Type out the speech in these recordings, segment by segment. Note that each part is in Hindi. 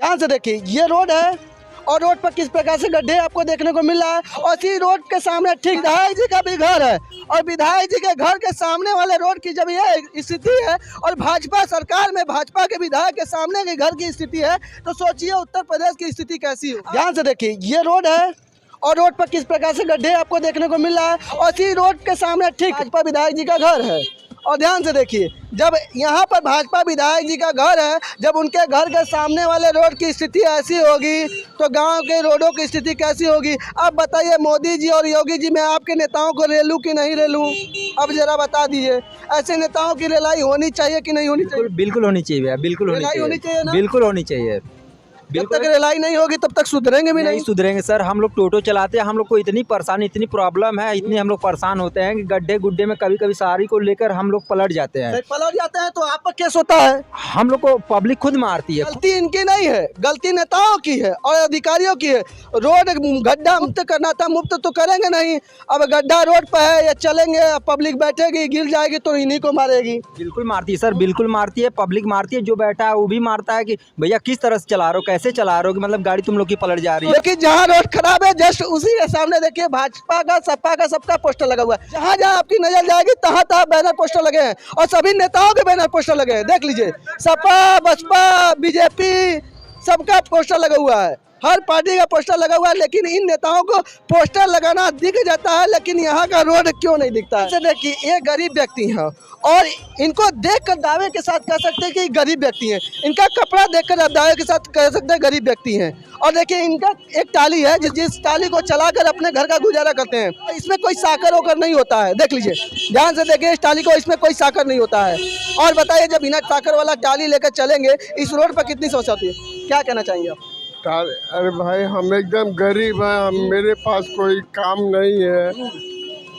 ध्यान से देखिए, ये रोड है और रोड पर किस प्रकार से गड्ढे आपको देखने को मिल रहा है। और इसी रोड के सामने ठीक विधायक जी का भी घर है और विधायक जी के घर के सामने वाले रोड की जब ये स्थिति है और भाजपा सरकार में भाजपा के विधायक के सामने के घर की स्थिति है, तो सोचिए उत्तर प्रदेश की स्थिति कैसी हो। ध्यान से देखिए, ये रोड है और रोड पर किस प्रकार से गड्ढे आपको देखने को मिल रहा है। और इसी रोड के सामने ठीक भाजपा विधायक जी का घर है। और ध्यान से देखिए, जब यहाँ पर भाजपा विधायक जी का घर है, जब उनके घर के सामने वाले रोड की स्थिति ऐसी होगी तो गांव के रोडों की स्थिति कैसी होगी। अब बताइए, मोदी जी और योगी जी, मैं आपके नेताओं को रेलूं कि नहीं रेलूं? अब जरा बता दीजिए, ऐसे नेताओं की रेलाई होनी चाहिए कि नहीं होनी चाहिए? बिल्कुल होनी चाहिए भैया, बिल्कुल होनी चाहिए ना? बिल्कुल होनी चाहिए। जब तक रेलाई नहीं होगी तब तक सुधरेंगे भी नहीं सुधरेंगे सर। हम लोग टोटो चलाते हैं, हम लोग को इतनी परेशानी, इतनी प्रॉब्लम है, इतनी हम लोग परेशान होते हैं कि गड्ढे गुड्ढे में कभी कभी सवारी को लेकर हम लोग पलट जाते हैं। तो आप पर केस होता है। हम लोग को पब्लिक खुद मारती है। गलती इनकी नहीं है, गलती नेताओं की है और अधिकारियों की है। रोड गड्ढा मुक्त करना था, मुक्त तो करेंगे नहीं। अब गड्ढा रोड पर है, या चलेंगे, पब्लिक बैठेगी, गिर जाएगी तो इन्हीं को मारेगी। बिल्कुल मारती है सर, बिल्कुल मारती है, पब्लिक मारती है। जो बैठा है वो भी मारता है कि भैया किस तरह से चला रहे हो, कैसे चला रहे हो, मतलब गाड़ी तुम लोग की पलट जा रही है। लेकिन जहाँ रोड खराब है, जस्ट उसी के सामने देखिए भाजपा का, सपा का, सबका पोस्टर लगा हुआ है। जहाँ जहाँ आपकी नजर जाएगी तहाँ तहाँ बैनर पोस्टर लगे हैं और सभी नेताओं के बैनर पोस्टर लगे हैं। देख लीजिए, सपा, बसपा, बीजेपी, सबका पोस्टर लगा हुआ है, हर पार्टी का पोस्टर लगा हुआ है। लेकिन इन नेताओं को पोस्टर लगाना दिख जाता है, लेकिन यहाँ का रोड क्यों नहीं दिखता है? देखिए, ये गरीब व्यक्ति हैं और इनको देखकर दावे के साथ कह सकते हैं कि गरीब व्यक्ति हैं। इनका कपड़ा देखकर दावे के साथ कह सकते हैं गरीब व्यक्ति हैं। और देखिए, इनका एक टाली है, जिस टाली को चलाकर अपने घर का गुजारा करते हैं। इसमें कोई साकर होकर नहीं होता है। देख लीजिए, ध्यान से देखिए इस टाली को, इसमें कोई साकर नहीं होता है। और बताइए, जब बिना साकर वाला टाली लेकर चलेंगे इस रोड पर कितनी समस्या होती है? क्या कहना चाहेंगे आप? अरे भाई, हम एकदम गरीब हैं, मेरे पास कोई काम नहीं है,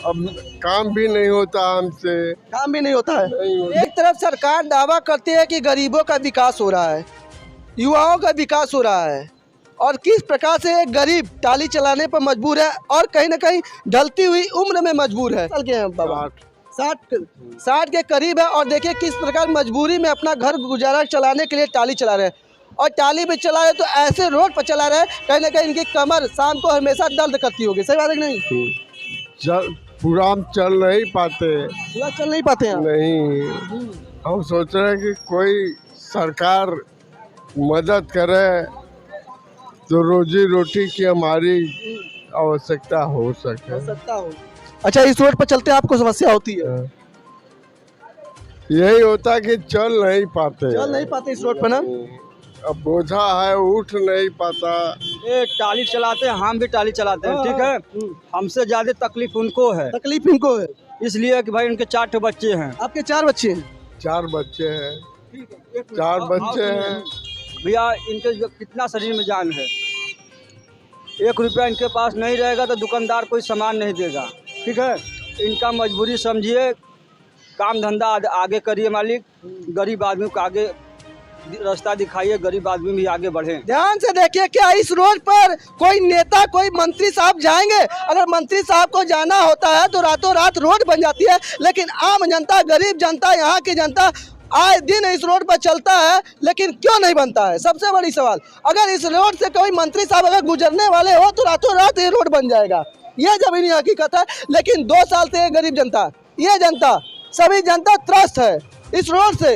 अब काम भी नहीं होता हमसे। काम भी नहीं होता है। एक तरफ सरकार दावा करती है कि गरीबों का विकास हो रहा है, युवाओं का विकास हो रहा है, और किस प्रकार से एक गरीब टाली चलाने पर मजबूर है और कहीं ना कहीं ढलती हुई उम्र में मजबूर है। चल के हैं बाबा, 60 के करीब है और देखिए किस प्रकार मजबूरी में अपना घर गुजारा चलाने के लिए टाली चला रहे हैं। और टाली भी चला रहे तो ऐसे रोड पर चला रहे हैं, कहीं ना कहीं इनकी कमर शाम को हमेशा दर्द करती होगी। सही बात है कि नहीं? पूरा हम चल नहीं पाते। पूरा चल नहीं पाते हैं? नहीं, हम सोच रहे हैं कि कोई सरकार मदद करे तो रोजी रोटी की हमारी आवश्यकता हो सके। अच्छा, इस रोड पर चलते आपको समस्या होती है? यही होता है कि चल नहीं पाते इस रोड पर ना। अब बोझा है, उठ नहीं पाता। ये टाली चलाते हैं, हम भी टाली चलाते हैं, ठीक है। हमसे ज्यादा तकलीफ उनको है। तकलीफ इनको है इसलिए कि भाई उनके 4 बच्चे हैं। आपके 4 बच्चे हैं? 4 बच्चे हैं, 4 बच्चे हैं भैया। इनके कितना शरीर में जान है, 1 रुपया इनके पास नहीं रहेगा तो दुकानदार कोई सामान नहीं देगा, ठीक है। इनका मजबूरी समझिए, काम धंधा आगे करिए मालिक, गरीब आदमी को आगे रास्ता दिखाइए, गरीब आदमी भी आगे बढ़े। ध्यान से देखिए, क्या इस रोड पर कोई नेता, कोई मंत्री साहब जाएंगे? अगर मंत्री साहब को जाना होता है तो रातों रात रोड बन जाती है, लेकिन आम जनता, गरीब जनता, यहाँ की जनता आए दिन इस रोड पर चलता है, लेकिन क्यों नहीं बनता है? सबसे बड़ी सवाल। अगर इस रोड से कोई मंत्री साहब अगर गुजरने वाले हो तो रातों रात ये रोड बन जाएगा, यह जमीनी हकीकत है। लेकिन 2 साल से ये गरीब जनता, ये जनता, सभी जनता त्रस्त है इस रोड से।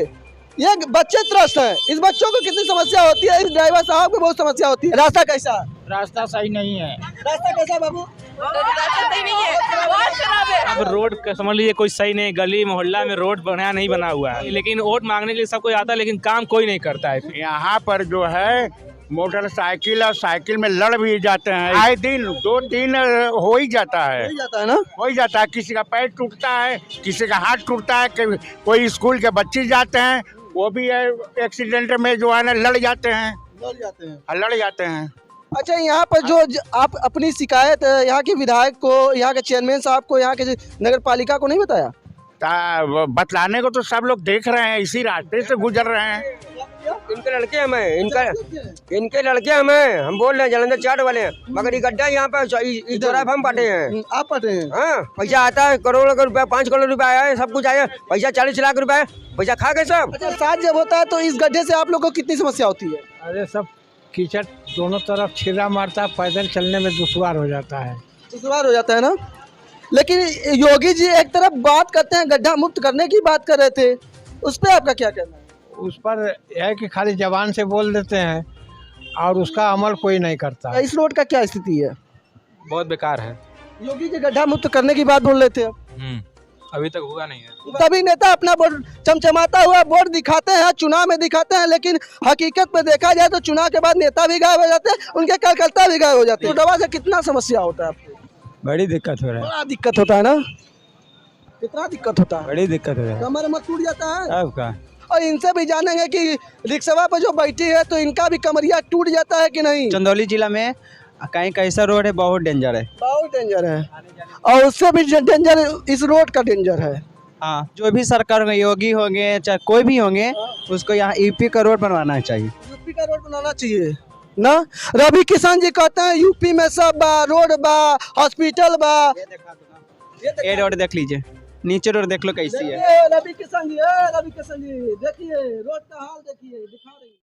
ये बच्चे त्रस्त हैं। इस बच्चों को कितनी समस्या होती है, इस ड्राइवर साहब को बहुत समस्या होती है। रास्ता कैसा? रास्ता सही नहीं है। रास्ता कैसा बाबू? रास्ता सही नहीं है, बहुत खराब है। अब रोड समझ लीजिए कोई सही नहीं, गली मोहल्ला में रोड बढ़िया नहीं बना हुआ है। लेकिन वोट मांगने के लिए सब कोई आता है, लेकिन काम कोई नहीं करता है। यहाँ पर जो है मोटरसाइकिल और साइकिल में लड़ भी जाते हैं, आए दिन 2-3 हो ही जाता है ना, हो ही जाता है। किसी का पैर टूटता है, किसी का हाथ टूटता है, कोई स्कूल के बच्चे जाते हैं, वो भी एक्सीडेंट में जो है ना लड़ जाते हैं। लड़ जाते हैं। अच्छा, यहाँ पर जो आप अपनी शिकायत यहाँ के विधायक को, यहाँ के चेयरमैन साहब को, यहाँ के नगर पालिका को नहीं बताया? बतलाने को तो सब लोग देख रहे हैं, इसी रास्ते से गुजर रहे हैं। इनके लड़के हमें, इनके लड़के हमें, हम बोल रहे हैं जलंधर चाट वाले हैं, मगर ये गड्ढा यहाँ पे चौराहे हम पटे हैं। आप पटे हैं? हाँ, पैसा आता है करोड़ों का रुपया, 5 करोड़ रुपया आया है, सब कुछ आया, पैसा 40 लाख रुपया पैसा खा गए सब। अच्छा, साथ जब होता है तो इस गड्ढे से आप लोग को कितनी समस्या होती है? अरे सब कीचड़ दोनों तरफ छिरा मारता है, पैदल चलने में दुश्वार हो जाता है। दुश्वार हो जाता है ना। लेकिन योगी जी एक तरफ बात करते हैं, गड्ढा मुक्त करने की बात कर रहे थे, उस पर आपका क्या कहना है? उस पर यह है कि खाली जबान से बोल देते हैं और उसका अमल कोई नहीं करता। इस रोड का क्या स्थिति है? बहुत बेकार है। योगी जी गड्ढा मुक्त करने की बात बोल रहे थे, अभी तक हुआ नहीं है। तभी नेता अपना बोर्ड चमचमाता हुआ बोर्ड दिखाते हैं, चुनाव में दिखाते हैं, लेकिन हकीकत में देखा जाए तो चुनाव के बाद नेता भी गायब हो जाते हैं, उनके कार्यकर्ता भी गायब हो जाते हैं। दवा से कितना समस्या होता है आपको? बड़ी दिक्कत हो रहा है, बड़ा दिक्कत होता है ना। कितना दिक्कत होता है? बड़ी दिक्कत हो रहा है कमर मत टूट जाता है। आपका। और इनसे भी जानेंगे कि रिक्शा पर जो बैठी है तो इनका भी कमरिया टूट जाता है कि नहीं। चंदौली जिला में कहीं कैसा रोड है, बहुत डेंजर है। बहुत डेंजर है, और उससे भी डेंजर इस रोड का डेंजर है। हाँ, जो भी सरकार होंगे, योगी होंगे चाहे कोई भी होंगे, उसको यहाँ यूपी का रोड बनवाना चाहिए। यूपी का रोड बनाना चाहिए ना। रवि किशन जी कहते हैं यूपी में सब बा, रोड बा, हॉस्पिटल बा। ये रोड देख लीजिए, नीचे रोड देख लो कैसी है। देखिए रवि किशन जी, रवि किशन जी देखिए रोड का हाल देखिए, दिखा रही है।